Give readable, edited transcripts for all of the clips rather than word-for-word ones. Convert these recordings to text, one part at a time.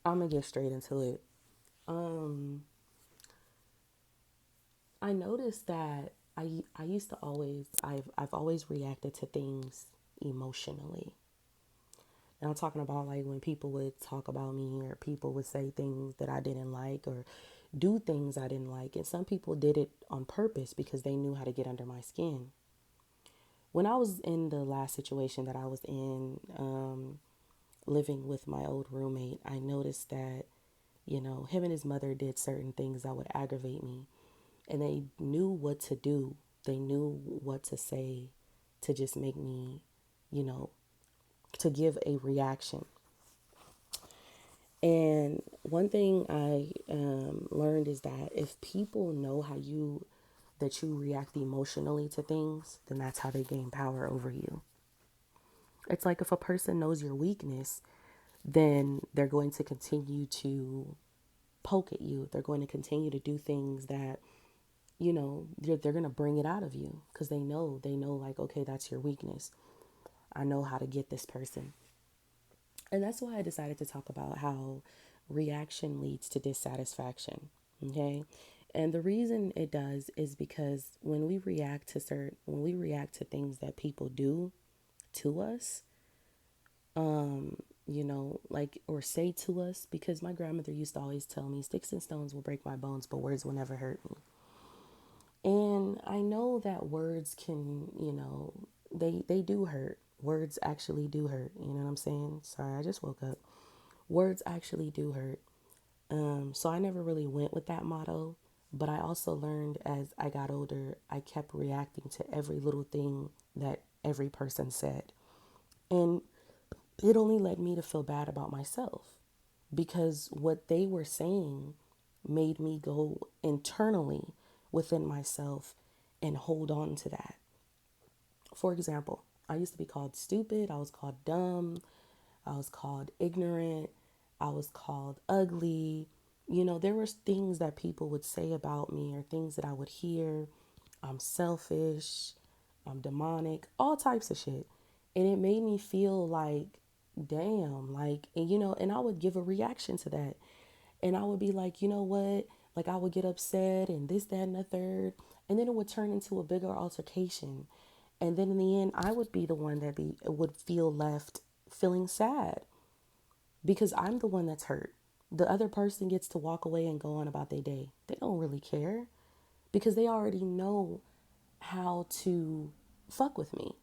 I'm gonna get straight into it. Um, I noticed that I used to I've always reacted to things emotionally. And I'm talking about like when people would talk about me or people would say things that I didn't like or do things I didn't like. And some people did it on purpose because they knew how to get under my skin. When I was in the last situation that I was in, living with my old roommate, I noticed that, him and his mother did certain things that would aggravate me. And they knew what to do, they knew what to say to just make me, you know, to give a reaction. And one thing I learned is that if people know that you react emotionally to things, then that's how they gain power over you. It's like if a person knows your weakness, then they're going to continue to poke at you. They're going to continue to do things that, they're going to bring it out of you because they know like, okay, that's your weakness. I know how to get this person. And that's why I decided to talk about how reaction leads to dissatisfaction. Okay. And the reason it does is because when we react to things that people do to us, like or say to us, because my grandmother used to always tell me sticks and stones will break my bones, but words will never hurt me. And I know that words can, they do hurt. Words actually do hurt. You know what I'm saying? Sorry, I just woke up. Words actually do hurt. So I never really went with that motto. But I also learned as I got older, I kept reacting to every little thing that every person said. And it only led me to feel bad about myself because what they were saying made me go internally within myself and hold on to that. For example, I used to be called stupid, I was called dumb, I was called ignorant, I was called ugly. There were things that people would say about me or things that I would hear. I'm selfish, I'm demonic, all types of shit. And it made me feel like, damn, like, and I would give a reaction to that. And I would be like, you know what? Like, I would get upset and this, that, and the third. And then it would turn into a bigger altercation. And then in the end, I would be the one that would feel left feeling sad because I'm the one that's hurt. The other person gets to walk away and go on about their day. They don't really care because they already know how to fuck with me.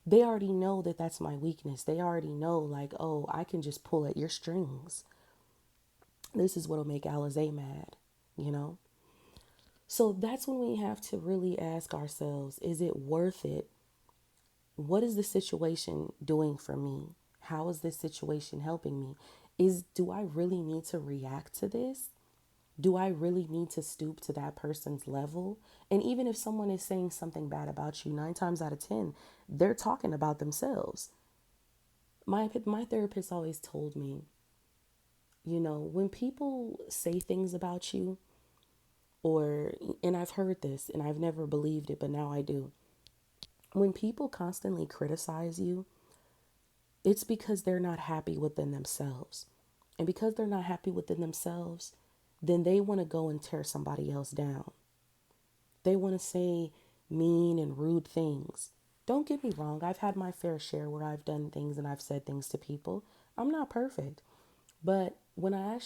They already know that that's my weakness. They already know, like, oh, I can just pull at your strings. This is what'll make Alizé mad, you know? So that's when we have to really ask ourselves, is it worth it? What is the situation doing for me? How is this situation helping me? Do I really need to react to this? Do I really need to stoop to that person's level? And even if someone is saying something bad about you, 9 times out of 10, they're talking about themselves. My therapist always told me, when people say things about you, and I've heard this and I've never believed it, but now I do. When people constantly criticize you, it's because they're not happy within themselves. And because they're not happy within themselves, then they want to go and tear somebody else down. They want to say mean and rude things. Don't get me wrong, I've had my fair share where I've done things and I've said things to people. I'm not perfect. But when I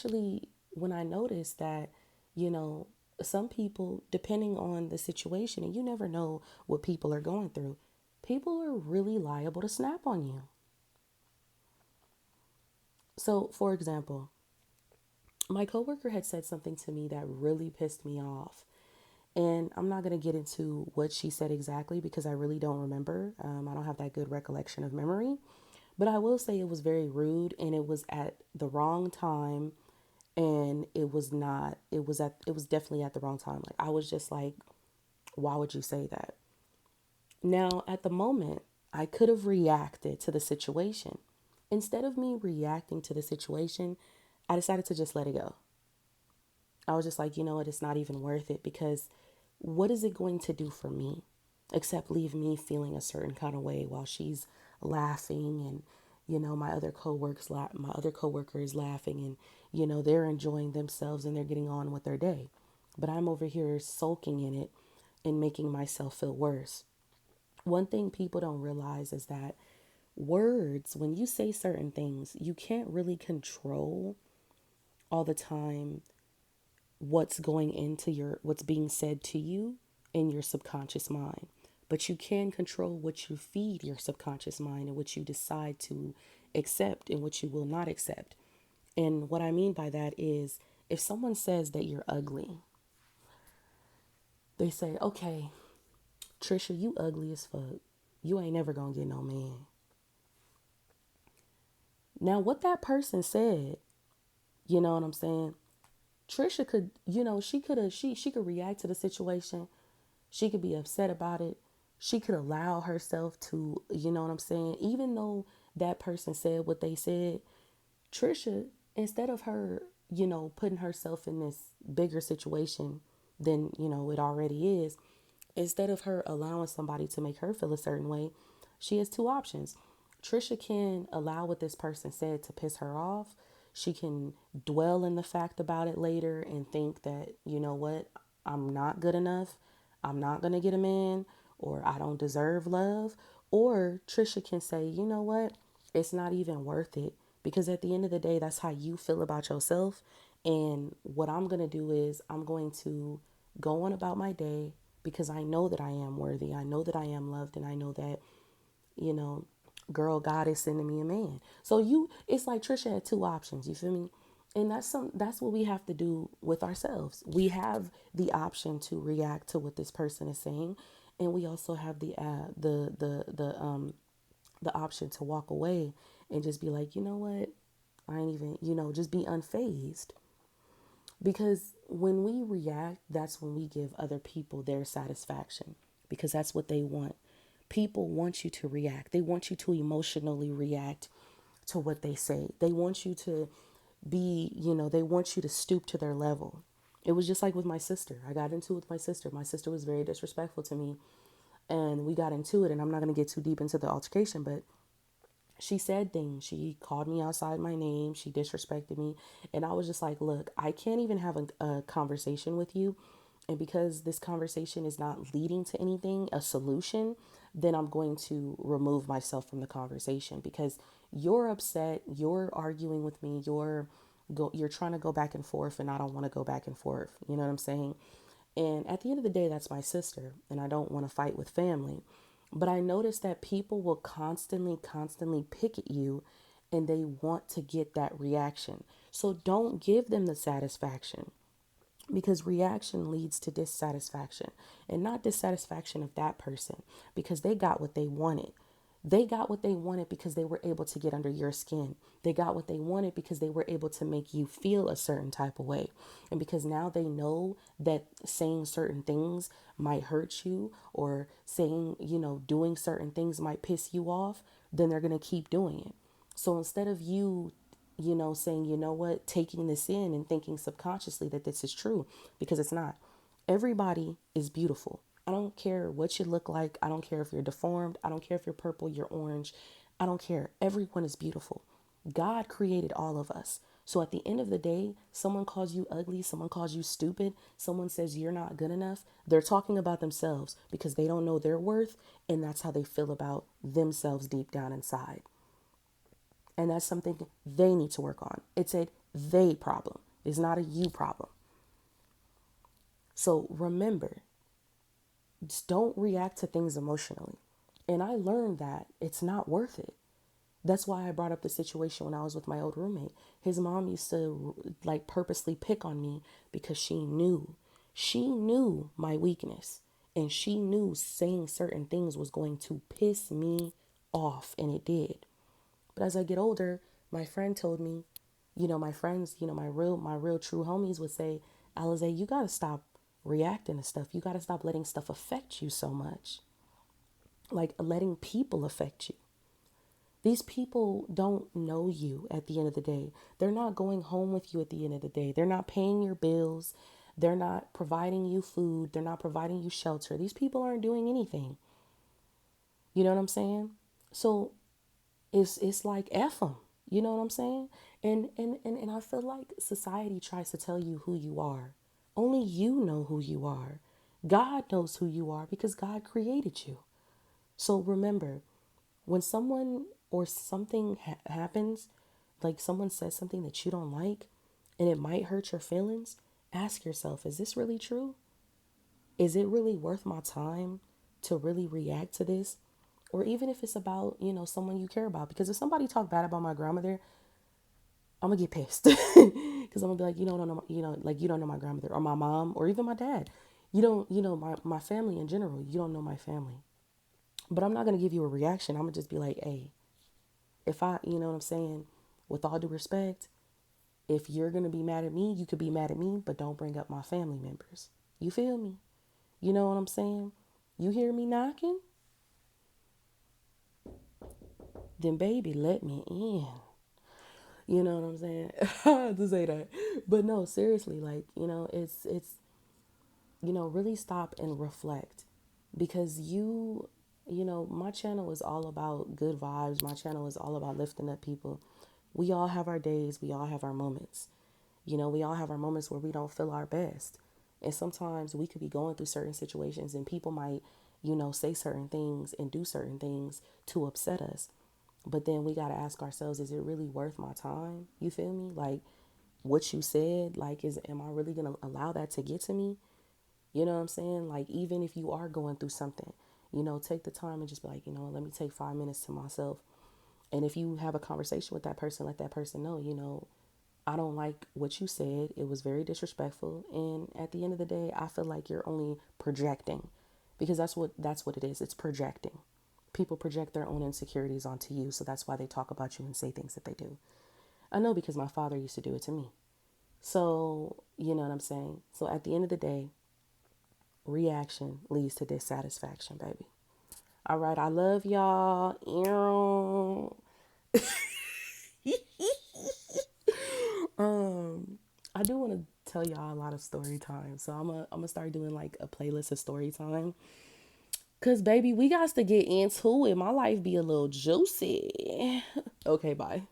notice that, you know, some people, depending on the situation, and you never know what people are going through, people are really liable to snap on you. So, for example, my coworker had said something to me that really pissed me off. And I'm not going to get into what she said exactly because I really don't remember. I don't have that good recollection of memory. But I will say it was very rude and it was at the wrong time. And it was definitely at the wrong time. Like, I was just like, why would you say that? Now, at the moment, I could have reacted to the situation. Instead of me reacting to the situation, I decided to just let it go. I was just like, you know what, it's not even worth it because what is it going to do for me except leave me feeling a certain kind of way while she's laughing and, my other coworker is laughing, and they're enjoying themselves and they're getting on with their day, but I'm over here sulking in it and making myself feel worse. One thing people don't realize is that words, when you say certain things, you can't really control all the time what's being said to you in your subconscious mind. But you can control what you feed your subconscious mind and what you decide to accept and what you will not accept. And what I mean by that is, if someone says that you're ugly, they say, okay, Trisha, you ugly as fuck. You ain't never gonna get no man. Now, what that person said, you know what I'm saying? Trisha could, she could react to the situation. She could be upset about it. She could allow herself to, you know what I'm saying? Even though that person said what they said, Trisha, instead of her, putting herself in this bigger situation than, it already is, instead of her allowing somebody to make her feel a certain way, she has two options. Trisha can allow what this person said to piss her off. She can dwell in the fact about it later and think that, you know what, I'm not good enough. I'm not going to get a man, or I don't deserve love. Or Trisha can say, you know what, it's not even worth it, because at the end of the day, that's how you feel about yourself. And what I'm going to do is I'm going to go on about my day, because I know that I am worthy. I know that I am loved, and I know that, you know, girl, God is sending me a man. So it's like Trisha had two options. You feel me? And that's what we have to do with ourselves. We have the option to react to what this person is saying, and we also have the option to walk away and just be like, you know what, I ain't even, just be unfazed. Because when we react, that's when we give other people their satisfaction, because that's what they want. People want you to react. They want you to emotionally react to what they say. They want you to they want you to stoop to their level. It was just like with my sister. I got into it with my sister. My sister was very disrespectful to me, and we got into it, and I'm not going to get too deep into the altercation, but she said things. She called me outside my name. She disrespected me. And I was just like, look, I can't even have a conversation with you. And because this conversation is not leading to anything, a solution, then I'm going to remove myself from the conversation, because you're upset. You're arguing with me. You're trying to go back and forth, and I don't want to go back and forth. You know what I'm saying? And at the end of the day, that's my sister, and I don't want to fight with family. But I noticed that people will constantly pick at you, and they want to get that reaction. So don't give them the satisfaction, because reaction leads to dissatisfaction, and not dissatisfaction of that person, because they got what they wanted. They got what they wanted because they were able to get under your skin. They got what they wanted because they were able to make you feel a certain type of way. And because now they know that saying certain things might hurt you, or saying, doing certain things might piss you off, then they're going to keep doing it. So instead of you, saying, you know what, taking this in and thinking subconsciously that this is true, because it's not. Everybody is beautiful. I don't care what you look like. I don't care if you're deformed. I don't care if you're purple, you're orange. I don't care. Everyone is beautiful. God created all of us. So at the end of the day, someone calls you ugly, someone calls you stupid, someone says you're not good enough, they're talking about themselves, because they don't know their worth, and that's how they feel about themselves deep down inside. And that's something they need to work on. It's a they problem. It's not a you problem. So remember, just don't react to things emotionally. And I learned that it's not worth it. That's why I brought up the situation when I was with my old roommate. His mom used to like purposely pick on me, because she knew my weakness, and she knew saying certain things was going to piss me off, and it did. But as I get older, my friend told me, my friends, my real true homies would say, Alize, you gotta stop reacting to stuff. You gotta stop letting stuff affect you so much. Like letting people affect you. These people don't know you at the end of the day. They're not going home with you at the end of the day. They're not paying your bills. They're not providing you food. They're not providing you shelter. These people aren't doing anything. You know what I'm saying? So It's like F them. You know what I'm saying? And I feel like society tries to tell you who you are. Only you know who you are. God knows who you are because God created you. So remember, when someone or something happens, like someone says something that you don't like, and it might hurt your feelings, ask yourself, is this really true? Is it really worth my time to really react to this? Or even if it's about, someone you care about. Because if somebody talk bad about my grandmother, I'm gonna get pissed. Because I'm gonna be like, you don't know, like you don't know my grandmother or my mom or even my dad. You don't, my family in general. You don't know my family. But I'm not gonna give you a reaction. I'm gonna just be like, hey, if I, you know what I'm saying, with all due respect, if you're gonna be mad at me, you could be mad at me, but don't bring up my family members. You feel me? You know what I'm saying? You hear me knocking? Then baby, let me in. You know what I'm saying? I have to say that. But no, seriously, like, it's really stop and reflect because my channel is all about good vibes. My channel is all about lifting up people. We all have our days, we all have our moments. We all have our moments where we don't feel our best. And sometimes we could be going through certain situations and people might, say certain things and do certain things to upset us. But then we got to ask ourselves, is it really worth my time? You feel me? Like what you said, like, am I really going to allow that to get to me? You know what I'm saying? Like, even if you are going through something, take the time and just be like, let me take 5 minutes to myself. And if you have a conversation with that person, let that person know, I don't like what you said. It was very disrespectful. And at the end of the day, I feel like you're only projecting because that's what it is. It's projecting. People project their own insecurities onto you. So that's why they talk about you and say things that they do. I know because my father used to do it to me. So, you know what I'm saying? So at the end of the day, reaction leads to dissatisfaction, baby. All right. I love y'all. I do want to tell y'all a lot of story time. So I'm gonna start doing like a playlist of story time. Cause baby, we got to get into it. My life be a little juicy. Okay, bye.